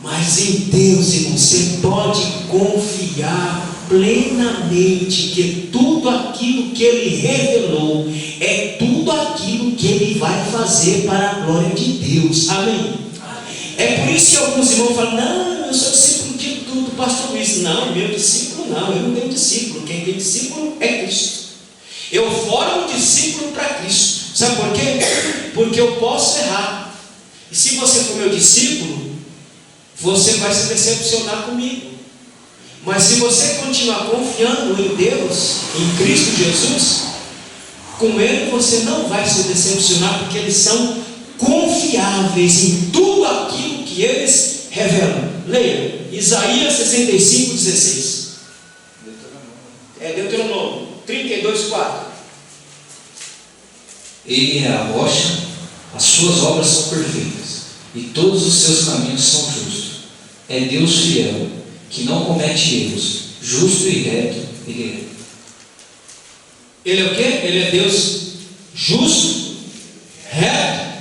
[SPEAKER 1] Mas em Deus, irmão, você pode confiar plenamente que tudo aquilo que Ele revelou é tudo aquilo que Ele vai fazer para a glória de Deus. Amém? É por isso que alguns irmãos falam, não, eu sou discípulo do pastor Luiz. Não, meu discípulo não, eu não tenho discípulo. Quem tem discípulo é Cristo. Eu formo discípulo para Cristo. Sabe por quê? Porque eu posso errar. E se você for meu discípulo, você vai se decepcionar comigo. Mas se você continuar confiando em Deus, em Cristo Jesus, com Ele você não vai se decepcionar, porque eles são confiáveis em tudo aquilo que eles revelam. Leia, Isaías 65:16. Deuteronômio 32:4.
[SPEAKER 2] Ele é a rocha, as suas obras são perfeitas, e todos os seus caminhos são justos. é Deus fiel, que não comete erros, justo e reto Ele é.
[SPEAKER 1] Ele é o quê? Ele é Deus justo, reto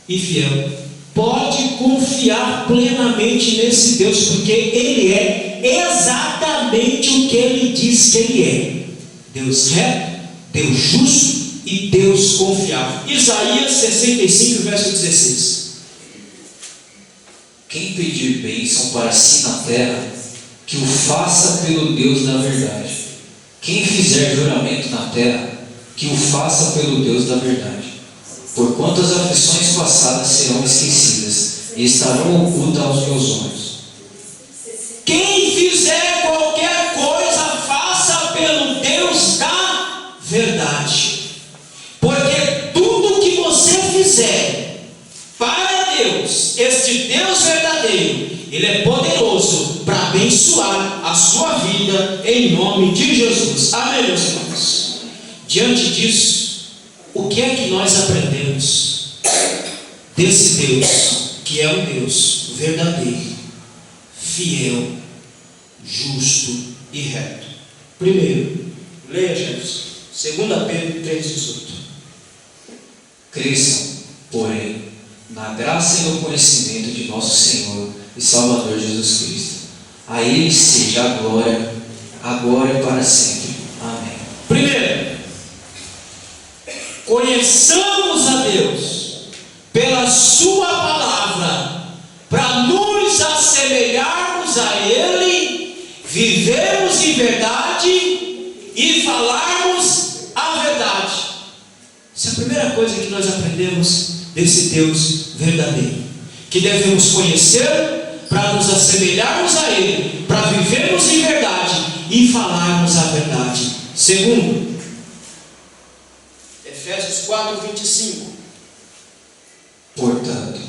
[SPEAKER 1] e fiel. Pode confiar plenamente nesse Deus, porque Ele é exatamente o que Ele diz que Ele é: Deus reto, Deus justo e Deus confiável. Isaías 65, verso 16.
[SPEAKER 2] Quem pedir bênção para si na terra, que o faça pelo Deus da verdade. Quem fizer juramento na terra, que o faça pelo Deus da verdade. Porquanto as aflições passadas serão esquecidas e estarão ocultas aos meus olhos.
[SPEAKER 1] Quem fizer qualquer coisa, faça pelo Deus da verdade. Porque tudo que você fizer para Deus, este Deus verdadeiro, Ele é poderoso para abençoar a sua vida em nome de Jesus. Amém, meus irmãos? Diante disso, o que é que nós aprendemos desse Deus, que é um Deus verdadeiro, fiel, justo e reto? Primeiro, leia, Jesus, 2 Pedro 3,18.
[SPEAKER 2] Cresçam, porém, na graça e no conhecimento de nosso Senhor e Salvador Jesus Cristo. A Ele seja a glória, agora e para sempre. Amém.
[SPEAKER 1] Primeiro, conheçamos a Deus pela Sua palavra, para nos assemelharmos a Ele, vivermos em verdade e falarmos a verdade. Essa é a primeira coisa que nós aprendemos desse Deus verdadeiro, que devemos conhecer para nos assemelharmos a Ele, para vivermos em verdade e falarmos a verdade. Segundo, Efésios 4:25.
[SPEAKER 2] Portanto,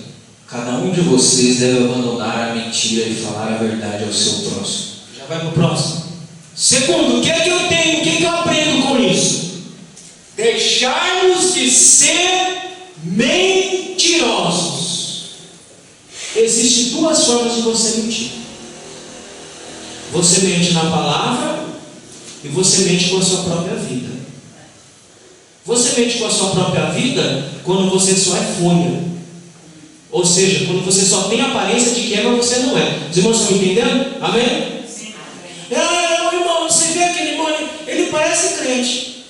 [SPEAKER 2] cada um de vocês deve abandonar a mentira e falar a verdade ao seu próximo.
[SPEAKER 1] Já vai para o próximo. Segundo, o que é que eu tenho? O que é que eu aprendo com isso? Deixarmos de ser mentirosos. Existem duas formas de você mentir. Você mente na palavra e você mente com a sua própria vida. Você mente com a sua própria vida quando você só é folha. Ou seja, quando você só tem aparência de que é, mas você não é. Os irmãos estão entendendo? Amém?
[SPEAKER 4] Sim.
[SPEAKER 1] Irmão, você vê aquele irmão, ele parece crente.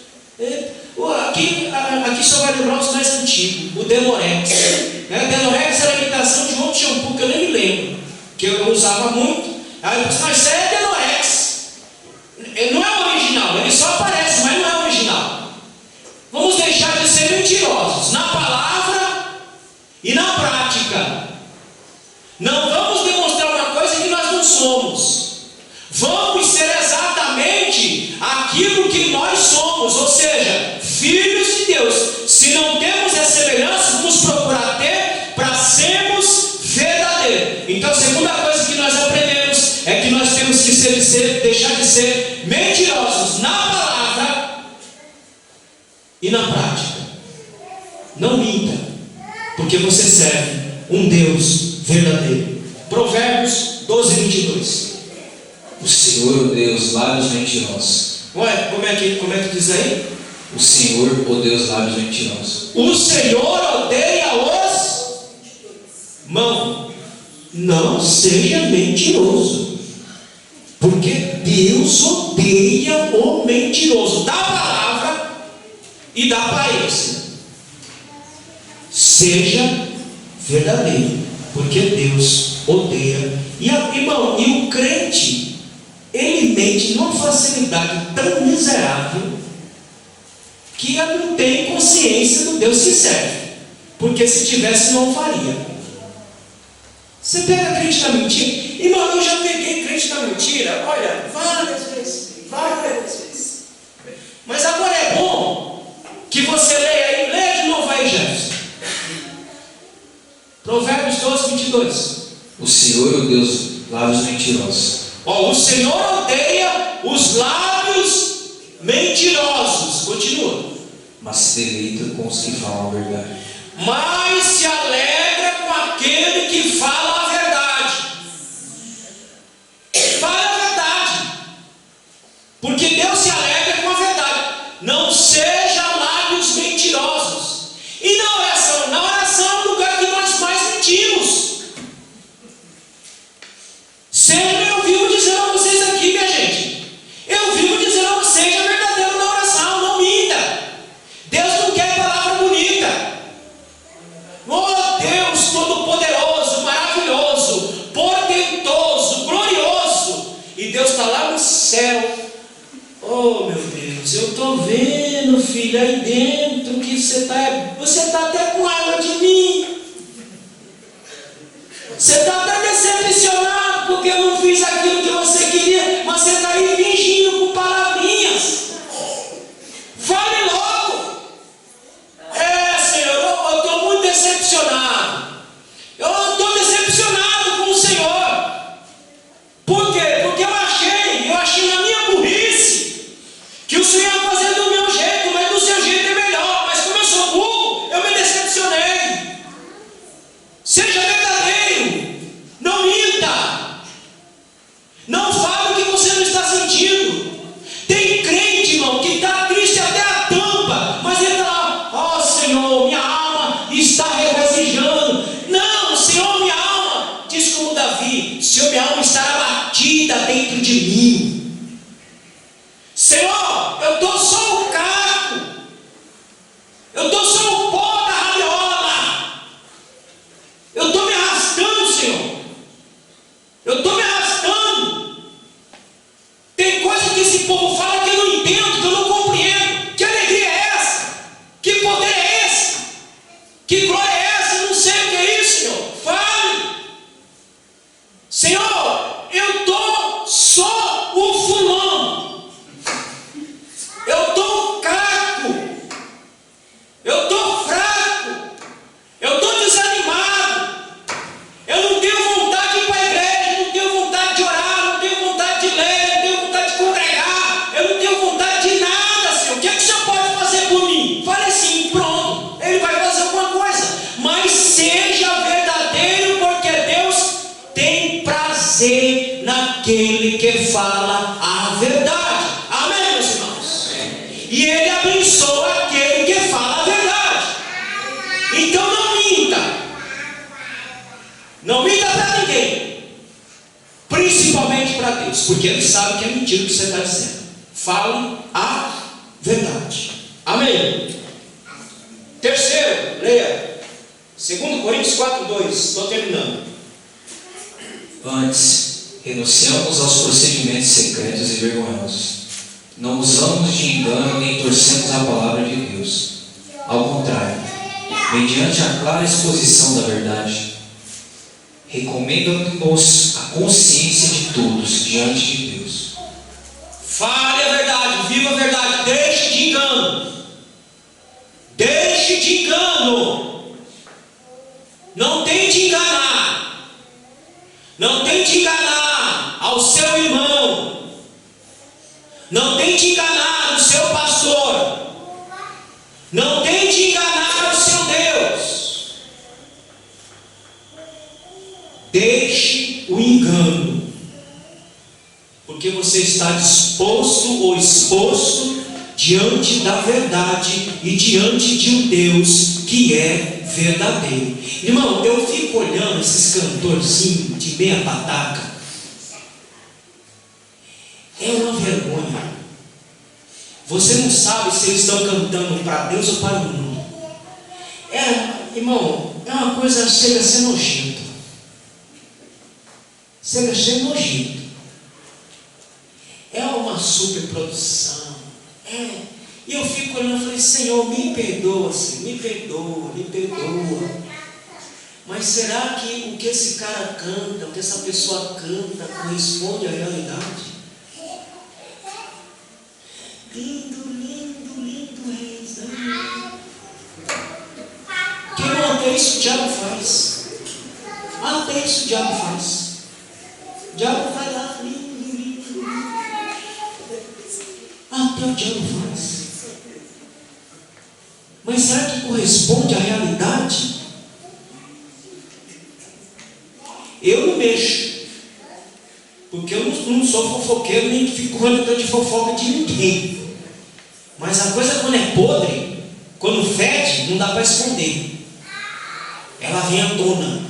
[SPEAKER 1] Aqui só vai lembrar os mais antigos, o Denorex. O Denorex era a imitação de outro shampoo que eu nem me lembro, que eu usava muito. Aí eu disse, mas isso é Denorex. Não é original, ele só aparece, mas não é original. Vamos deixar de ser mentirosos na palavra e na prática. Não vamos demonstrar uma coisa que nós não somos. Vamos ser exatamente aquilo que nós somos, ou seja, filhos de Deus. Se não temos essa semelhança, vamos procurar ter para sermos verdadeiros. Então, a segunda coisa que nós aprendemos é que nós temos que deixar de ser mentirosos na palavra e na prática. Não minta, porque você serve um Deus verdadeiro. Provérbios 12:22.
[SPEAKER 2] O Senhor odeia os lábios mentirosos.
[SPEAKER 1] Ué, como é que diz aí?
[SPEAKER 2] O Senhor odeia os lábios mentirosos.
[SPEAKER 1] O Senhor odeia os... Não seja mentiroso, porque Deus odeia o mentiroso da palavra e da aparência. Seja verdadeiro, porque Deus odeia. E o crente, ele mente numa facilidade tão miserável que ele não tem consciência do Deus que serve, porque se tivesse não faria. Você pega crente na mentira, irmão, eu já peguei crente na mentira, olha, várias vezes, mas agora é bom que você leia de novo aí, Jefferson. Provérbios 12:22.
[SPEAKER 2] O Senhor odeia os lábios mentirosos.
[SPEAKER 1] O Senhor odeia os lábios mentirosos. Continua.
[SPEAKER 2] Mas se deleita com os que falam a verdade.
[SPEAKER 1] Mas se alegra com aquele que fala a verdade. Deus, eu estou vendo, filho, aí dentro que você está até com raiva de mim. Você está até decepcionado porque eu não fiz aquilo que você queria, mas você está aí fingindo com palavrinhas. Fale logo. Senhor, eu estou muito decepcionado. Eu estou decepcionado com o Senhor. Por quê? Porque eu achei na minha burrice que o Senhor ia fazer do meu jeito, mas do seu jeito é melhor. Mas como eu sou burro, eu me decepcionei. Seja verdadeiro. Não minta. Não fale o que você não está sentindo. Tem crente, irmão, que está triste até a tampa, mas ele está lá: ó Senhor, minha alma está regozijando. Não, Senhor, minha alma, diz como Davi: Senhor, minha alma estará batida dentro de mim. Senhor, eu estou só o caco, eu estou só o pó da rabiola, eu estou me arrastando, Senhor, eu estou me arrastando. Tem coisa que esse povo fala que eu não entendo, que eu não compreendo. Que alegria é essa? Que poder é esse? Que glória é essa? Eu não sei o que é isso, Senhor. Fale. Senhor, eu estou só o fulano. Eu estou caco. Eu estou fraco. Eu estou desanimado. Eu não tenho vontade de ir para a igreja, não tenho vontade de orar, não tenho vontade de ler, não tenho vontade de congregar, eu não tenho vontade de nada, Senhor. O que é que o Senhor pode fazer por mim? Fale assim, pronto, Ele vai fazer alguma coisa. Mas seja verdadeiro, porque Deus tem prazer naquele que fala a verdade. Amém, meus irmãos? E Ele abençoa aquele que fala a verdade. Então não minta. Não minta para ninguém, principalmente para Deus, porque Ele sabe que é mentira o que você está dizendo. Fale a verdade. Amém. Terceiro, leia 2 Coríntios 4:2. Estou terminando.
[SPEAKER 2] Antes, renunciamos aos procedimentos secretos e vergonhosos. Não usamos de engano nem torcemos a palavra de Deus. Ao contrário, mediante a clara exposição da verdade, recomendando-nos a consciência de todos diante de Deus.
[SPEAKER 1] Fale a verdade, viva a verdade, deixe de engano. Deixe de engano. Não tente enganar. Não tente enganar ao seu irmão. Não tente enganar o seu pastor. Não tente enganar o seu Deus. Deixe o engano, porque você está disposto ou exposto diante da verdade e diante de um Deus que é verdadeiro. Irmão, eu fico olhando esses cantorzinhos de meia pataca. É uma vergonha. Você não sabe se eles estão cantando para Deus ou para o mundo. Irmão, é uma coisa, chega a ser nojento. Chega a ser nojento. É uma superprodução. E eu fico olhando e falei: Senhor, me perdoa, Senhor, me perdoa, me perdoa. Mas será que o que esse cara canta, o que essa pessoa canta, corresponde à realidade? Lindo, lindo, lindo reis da minha. Quem não até isso o diabo faz. Até isso o diabo faz. O diabo vai lá, lindo, lindo, lindo. Até o diabo faz. Mas será que corresponde à realidade? Eu não mexo, porque eu não sou fofoqueiro, nem fico contando de fofoca de ninguém. Mas a coisa, quando é podre, quando fede, não dá para esconder. Ela vem à tona.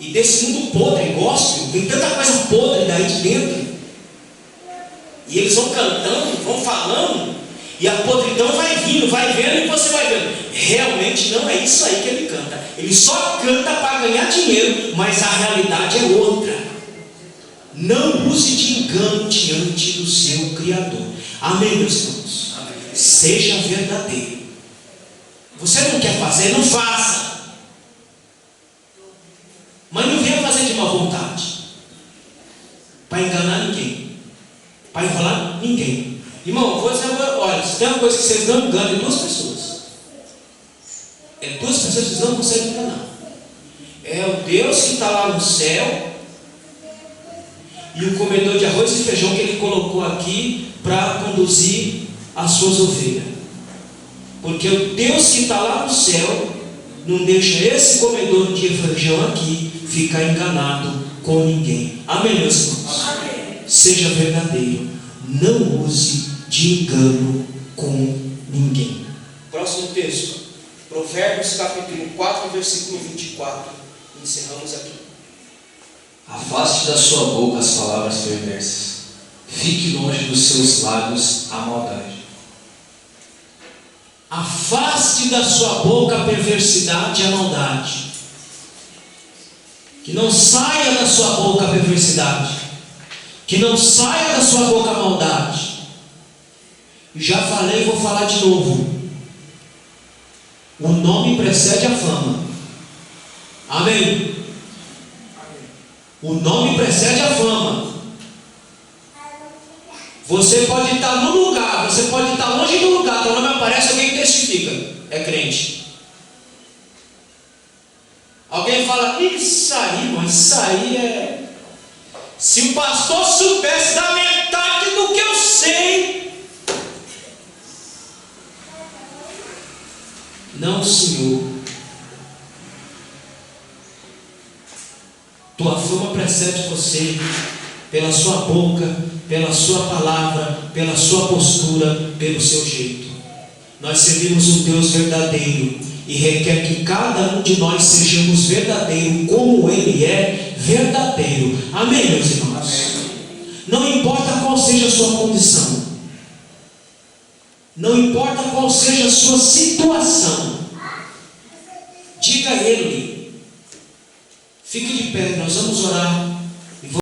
[SPEAKER 1] E desse mundo podre, gospel, tem tanta coisa podre daí de dentro. E eles vão cantando, vão falando, e a podridão vai vindo, vai vendo, e você vai vendo. Realmente não é isso aí que ele canta. Ele só canta para ganhar dinheiro, mas a realidade é outra. Não use de engano diante do seu Criador. Amém, meus irmãos?
[SPEAKER 3] Amém.
[SPEAKER 1] Seja verdadeiro. Você não quer fazer, não faça. Mas não venha fazer de má vontade, para enganar ninguém, para enrolar ninguém. Irmão, olha, se tem uma coisa que vocês não enganam, é duas pessoas. É duas pessoas que vocês não conseguem enganar. É o Deus que está lá no céu e o comedor de arroz e feijão que Ele colocou aqui para conduzir as suas ovelhas. Porque o Deus que está lá no céu não deixa esse comedor de feijão aqui ficar enganado com ninguém. Amém, meus irmãos?
[SPEAKER 3] Amém.
[SPEAKER 1] Seja verdadeiro. Não use de engano com ninguém. Próximo texto. Provérbios capítulo 4, versículo 24. Encerramos aqui.
[SPEAKER 2] Afaste da sua boca as palavras perversas. Fique longe dos seus lábios a maldade.
[SPEAKER 1] Afaste da sua boca a perversidade e a maldade. Que não saia da sua boca a perversidade. Que não saia da sua boca a maldade. Já falei e vou falar de novo. O nome precede a fama. Amém? O nome precede a fama. Você pode estar no lugar, você pode estar longe do lugar, teu nome aparece, alguém testifica, é crente. Alguém fala, isso aí, mas isso aí é... Se o pastor soubesse da metade do que eu sei. Não, Senhor. Tua fama precede você pela sua boca, pela sua palavra, pela sua postura, pelo seu jeito. Nós servimos um Deus verdadeiro e requer que cada um de nós sejamos verdadeiro como Ele é verdadeiro. Amém, meus irmãos?
[SPEAKER 3] Amém.
[SPEAKER 1] Não importa qual seja a sua condição, não importa qual seja a sua situação, diga a Ele. Fique de pé, nós vamos orar.